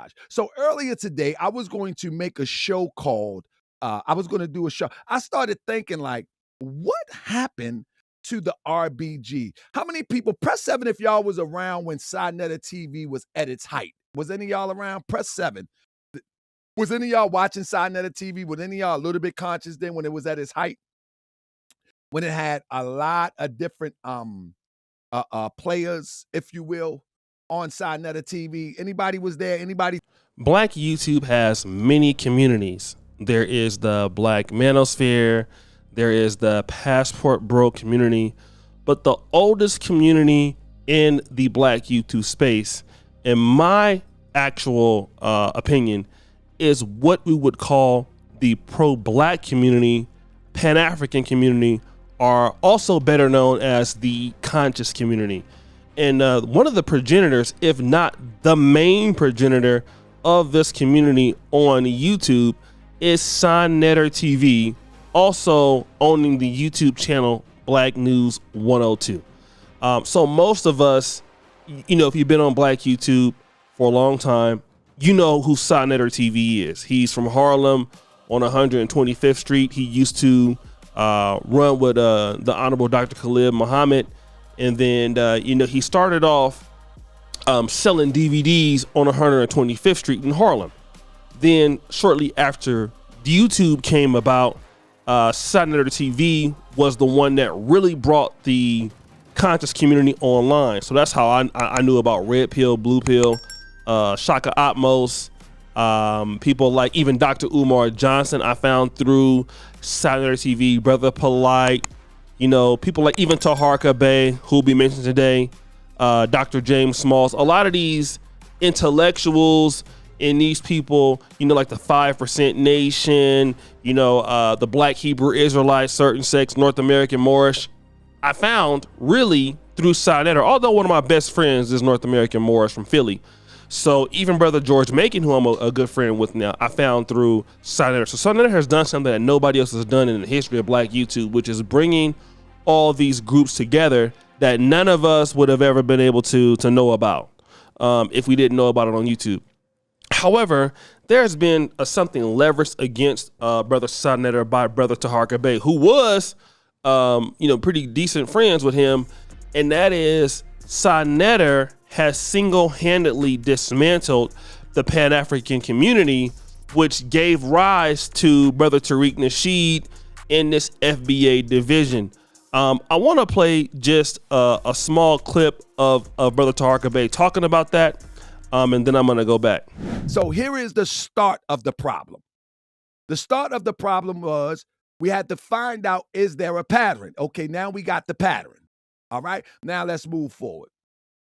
camouflage. So earlier today, I was going to make a show called, I was going to do a show. I started thinking, like, what happened to the RBG? How many people, press 7 if y'all was around when Sinetta TV was at its height. Was any of y'all around? Press 7. Was any of y'all watching Sinetta TV? Was any of y'all a little bit conscious then when it was at its height? When it had a lot of different players, if you will, on Sinetta TV. Anybody was there? Anybody? Black YouTube has many communities. There is the Black Manosphere. There is the Passport Bro community. But the oldest community in the Black YouTube space, in my actual opinion, is what we would call the pro-Black community, Pan-African community, are also better known as the conscious community. And one of the progenitors, if not the main progenitor of this community on YouTube, is Sinetta TV, also owning the YouTube channel Black News 102. So most of us, you know, if you've been on Black YouTube for a long time, you know who Sinetta TV is. He's from Harlem on 125th Street. He used to run with the Honorable Dr. Khalid Muhammad. And then, he started off selling DVDs on 125th Street in Harlem. Then shortly after YouTube came about, Sinetta TV was the one that really brought the conscious community online. So that's how I knew about Red Pill, Blue Pill, Shaka Atmos, people like even Dr. Umar Johnson I found through Sinetta TV, Brother Polite, people like even Taharka Bey, who'll be mentioned today, Dr. James Smalls, a lot of these intellectuals and these people, like the 5% Nation, the Black Hebrew Israelites, Certain Sects, North American Moorish, I found really through Sinetta, although one of my best friends is North American Moorish from Philly. So even Brother George Macon, who I'm a good friend with now, I found through Sinetta. So Sinetta has done something that nobody else has done in the history of Black YouTube, which is bringing all these groups together that none of us would have ever been able to know about if we didn't know about it on YouTube. However, there's been something leveraged against Brother Sinetta by Brother Taharka Bey, who was, pretty decent friends with him, and that is Sinetta has single-handedly dismantled the Pan-African community, which gave rise to Brother Tariq Nasheed in this FBA division. I want to play just a small clip of Brother Taharka Bey talking about that, and then I'm going to go back. So here is the start of the problem. The start of the problem was we had to find out, is there a pattern? Okay, now we got the pattern. All right, now let's move forward.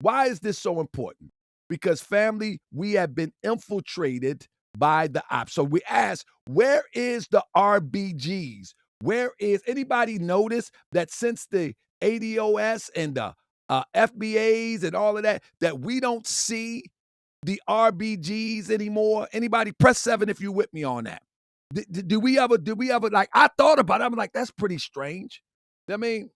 Why is this so important? Because, family, we have been infiltrated by the ops. So we ask, where is the RBGs? Where is, anybody notice that since the ADOS and the FBAs and all of that, that we don't see the RBGs anymore? Anybody? Press 7 if you're with me on that. Do we ever, like, I thought about it. I'm like, that's pretty strange. I mean,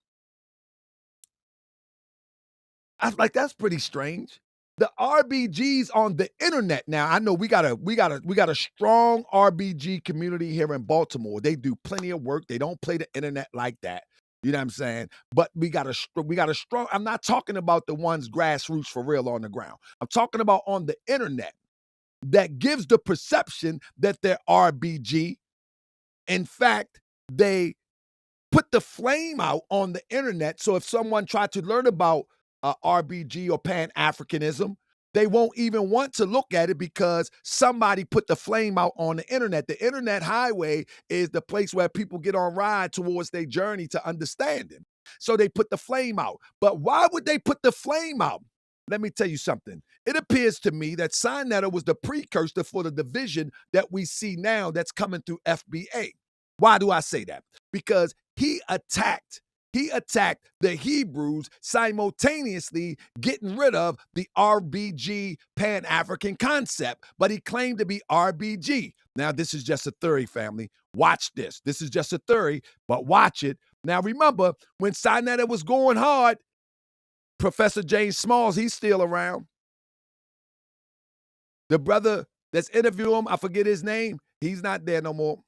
I was like, that's pretty strange. The RBGs on the internet now. I know we got a strong RBG community here in Baltimore. They do plenty of work. They don't play the internet like that. You know what I'm saying? But we got a strong. I'm not talking about the ones grassroots for real on the ground. I'm talking about on the internet that gives the perception that they're RBG. In fact, they put the flame out on the internet. So if someone tried to learn about RBG or Pan-Africanism, they won't even want to look at it because somebody put the flame out on the internet. The internet highway is the place where people get on ride towards their journey to understanding. So they put the flame out. But why would they put the flame out? Let me tell you something. It appears to me that Sinetta was the precursor for the division that we see now that's coming through FBA. Why do I say that? Because he attacked the Hebrews, simultaneously getting rid of the RBG Pan-African concept, but he claimed to be RBG. Now, this is just a theory, family. Watch this. This is just a theory, but watch it. Now, remember, when Sinetta was going hard, Professor James Smalls, he's still around. The brother Let's interview him. I forget his name. He's not there no more.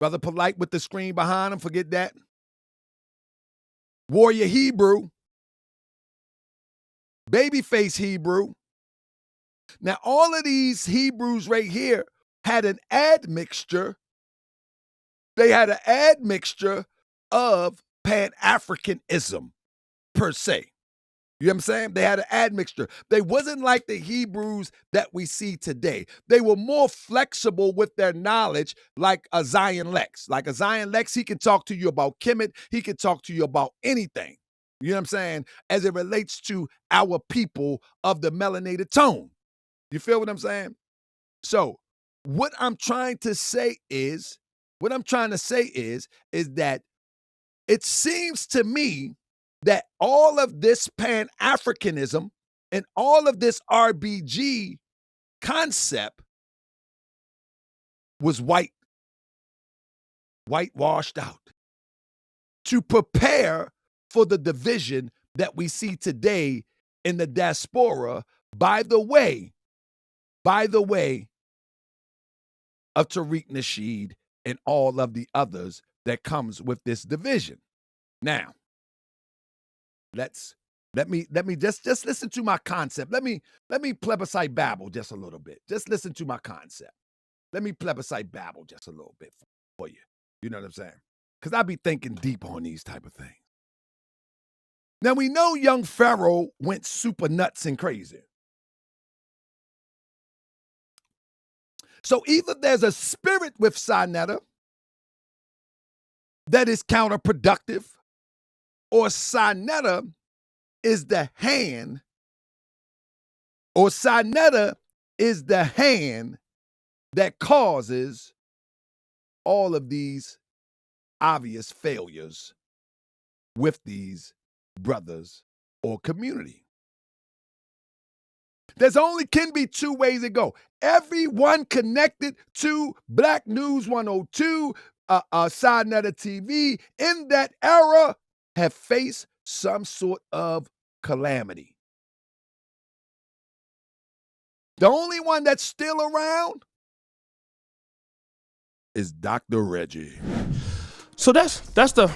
Brother Polite with the screen behind him. Forget that. Warrior Hebrew. Babyface Hebrew. Now, all of these Hebrews right here had an admixture. They had an admixture of Pan-Africanism, per se. You know what I'm saying? They had an admixture. They wasn't like the Hebrews that we see today. They were more flexible with their knowledge, like a Zion Lex. Like a Zion Lex, he can talk to you about Kemet. He can talk to you about anything. You know what I'm saying? As it relates to our people of the melanated tone. You feel what I'm saying? So what I'm trying to say is that it seems to me that all of this Pan-Africanism and all of this RBG concept was whitewashed out to prepare for the division that we see today in the diaspora by the way of Tariq Nasheed and all of the others that comes with this division. Now, let me just listen to my concept. Let me plebiscite babble just a little bit. Just listen to my concept. Let me plebiscite babble just a little bit for you. You know what I'm saying? Because I be thinking deep on these type of things. Now, we know young Pharaoh went super nuts and crazy. So either there's a spirit with Sinetta that is counterproductive, or Sinetta is the hand, or Sinetta is the hand that causes all of these obvious failures with these brothers or community. There's only can be two ways to go. Everyone connected to Black News 102, Sinetta TV in that era have faced some sort of calamity. The only one that's still around is Dr. Reggie. So that's the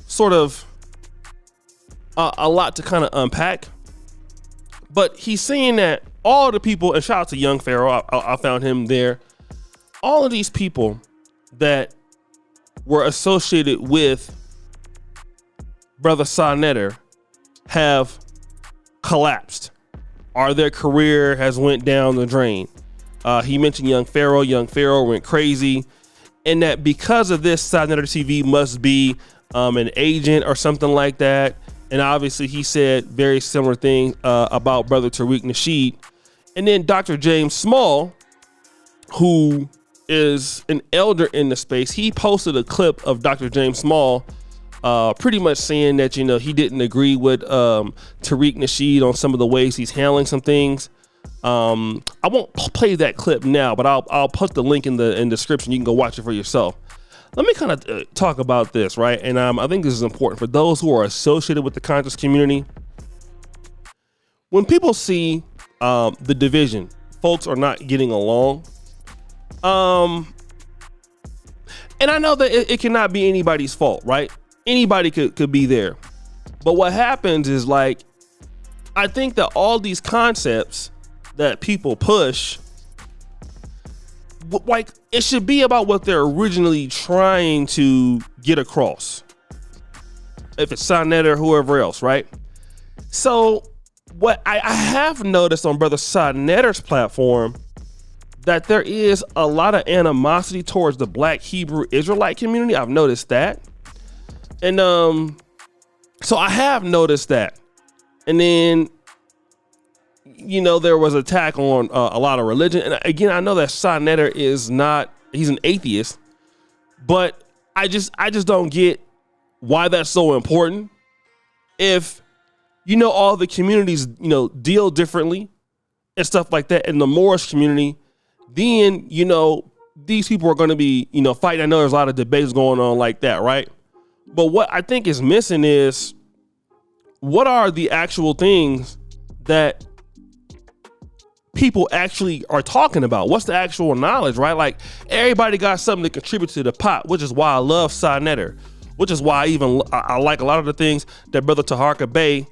sort of a lot to kind of unpack. But he's saying that all the people, and shout out to Young Pharaoh, I found him there. All of these people that were associated with Brother Sinetta have collapsed, or their career has went down the drain. He mentioned Young Pharaoh. Young Pharaoh went crazy, and that because of this, Sinetta TV must be an agent or something like that. And obviously he said very similar things about Brother Tariq Nasheed. And then Dr. James Small, who is an elder in the space, he posted a clip of Dr. James Small pretty much saying that, you know, he didn't agree with Tariq Nasheed on some of the ways he's handling some things. I won't play that clip now, but I'll put the link in the description. You can go watch it for yourself. Let me kind of talk about this, right? And I think this is important for those who are associated with the conscious community. When people see the division, folks are not getting along. And I know that it cannot be anybody's fault, right? Anybody could be there. But what happens is, like, I think that all these concepts that people push, like, it should be about what they're originally trying to get across. If it's Sinetta or whoever else, right? So what I have noticed on Brother Sinetta's platform, that there is a lot of animosity towards the Black Hebrew Israelite community. I've noticed that. And so I have noticed that. And then, you know, there was attack on a lot of religion. And again, I know that Sinetta he's an atheist, but I just don't get why that's so important. If, you know, all the communities, you know, deal differently and stuff like that in the Moorish community, then, you know, these people are going to be, you know, fighting. I know there's a lot of debates going on like that, right? But what I think is missing is, what are the actual things that people actually are talking about? What's the actual knowledge, right? Like, everybody got something to contribute to the pot, which is why I love Sinetter, which is why I like a lot of the things that Brother Taharka Bey,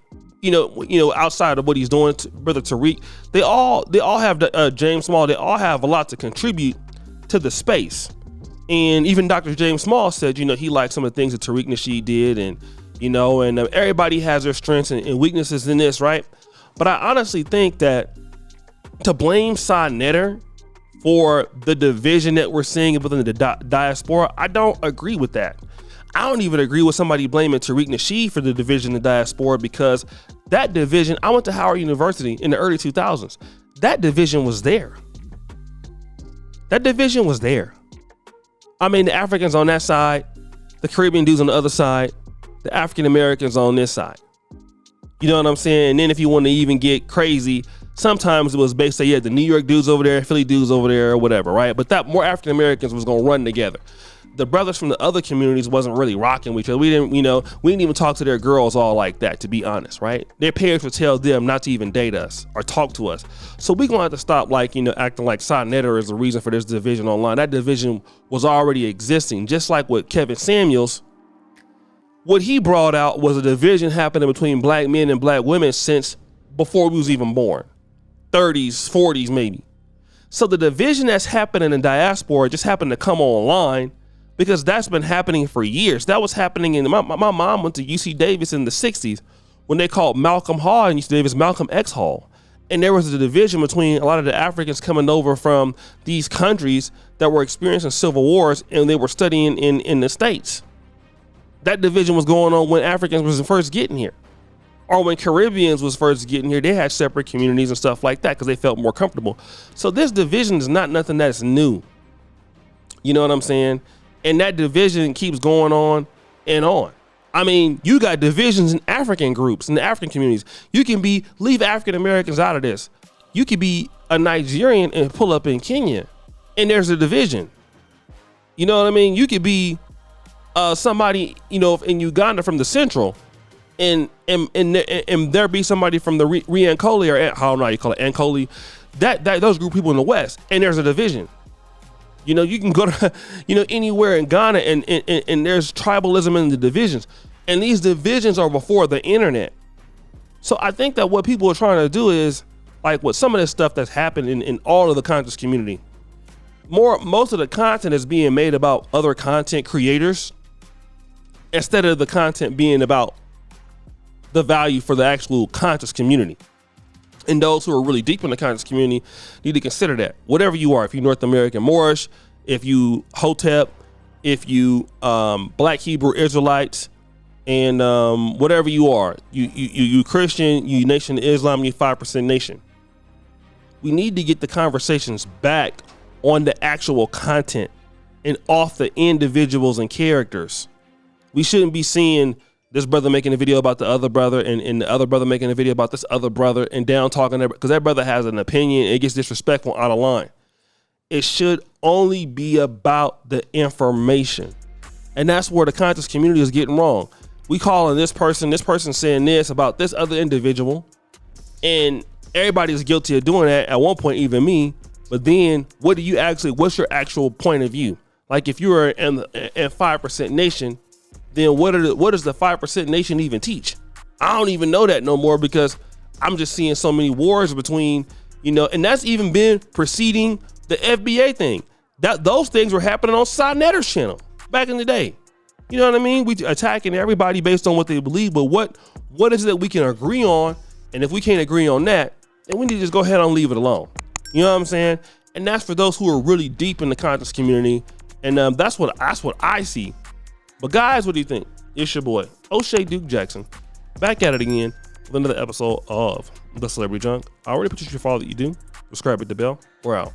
outside of what he's doing, Brother Tariq, they all have James Small. They all have a lot to contribute to the space. And even Dr. James Small said, he liked some of the things that Tariq Nasheed did, and everybody has their strengths and weaknesses in this, right? But I honestly think that to blame Sinetter for the division that we're seeing within the diaspora, I don't agree with that. I don't even agree with somebody blaming Tariq Nasheed for the division in the diaspora, because that division, I went to Howard University in the early 2000s. That division was there. That division was there. I mean, the Africans on that side, the Caribbean dudes on the other side, the African Americans on this side. You know what I'm saying? And then if you want to even get crazy, sometimes it was based on, the New York dudes over there, Philly dudes over there, or whatever, right? But that more African Americans was going to run together. The brothers from the other communities wasn't really rocking with each other. We didn't even talk to their girls all like that, to be honest, right? Their parents would tell them not to even date us or talk to us. So we're going to have to stop acting like Sinetter is the reason for this division online. That division was already existing, just like with Kevin Samuels. What he brought out was a division happening between black men and black women since before we was even born, 30s, 40s, maybe. So the division that's happening in diaspora just happened to come online, because that's been happening for years. That was happening my mom went to UC Davis in the 60s when they called Malcolm Hall and UC Davis Malcolm X Hall. And there was a division between a lot of the Africans coming over from these countries that were experiencing civil wars, and they were studying in the States. That division was going on when Africans was first getting here. Or when Caribbeans was first getting here, they had separate communities and stuff like that because they felt more comfortable. So this division is not nothing that's new. You know what I'm saying? And that division keeps going on and on. I mean, you got divisions in African groups, in the African communities. You can leave African Americans out of this. You could be a Nigerian and pull up in Kenya, and there's a division. You know what I mean? You could be somebody, in Uganda from the Central, and there be somebody from the Riankoli, or I don't know how you call it, Ankoli, that those group of people in the West, and there's a division. You can go to, anywhere in Ghana and there's tribalism in the divisions. And these divisions are before the internet. So I think that what people are trying to do is, like, with some of this stuff that's happened in all of the conscious community, most of the content is being made about other content creators instead of the content being about the value for the actual conscious community. And those who are really deep in the conscious community need to consider that. Whatever you are, if you North American Moorish, if you Hotep, if you Black Hebrew Israelites, and whatever you are, you Christian, you Nation of Islam, you 5% Nation. We need to get the conversations back on the actual content and off the individuals and characters. We shouldn't be seeing this brother making a video about the other brother and the other brother making a video about this other brother and down talking, because that brother has an opinion. It gets disrespectful, out of line. It should only be about the information. And that's where the conscious community is getting wrong. We calling this person saying this about this other individual, and everybody is guilty of doing that at one point, even me. But then what's your actual point of view? Like, if you are in 5% Nation, then what does the 5% Nation even teach? I don't even know that no more, because I'm just seeing so many wars between, and that's even been preceding the FBA thing. Those things were happening on Sinetter's channel back in the day. You know what I mean? We attacking everybody based on what they believe, but what is it that we can agree on? And if we can't agree on that, then we need to just go ahead and leave it alone. You know what I'm saying? And that's for those who are really deep in the conscious community. And that's what I see. But guys, what do you think? It's your boy, O'Shea Duke Jackson, back at it again with another episode of The Celebrity Junk. I already appreciate your follow that you do. Subscribe, hit the bell. We're out.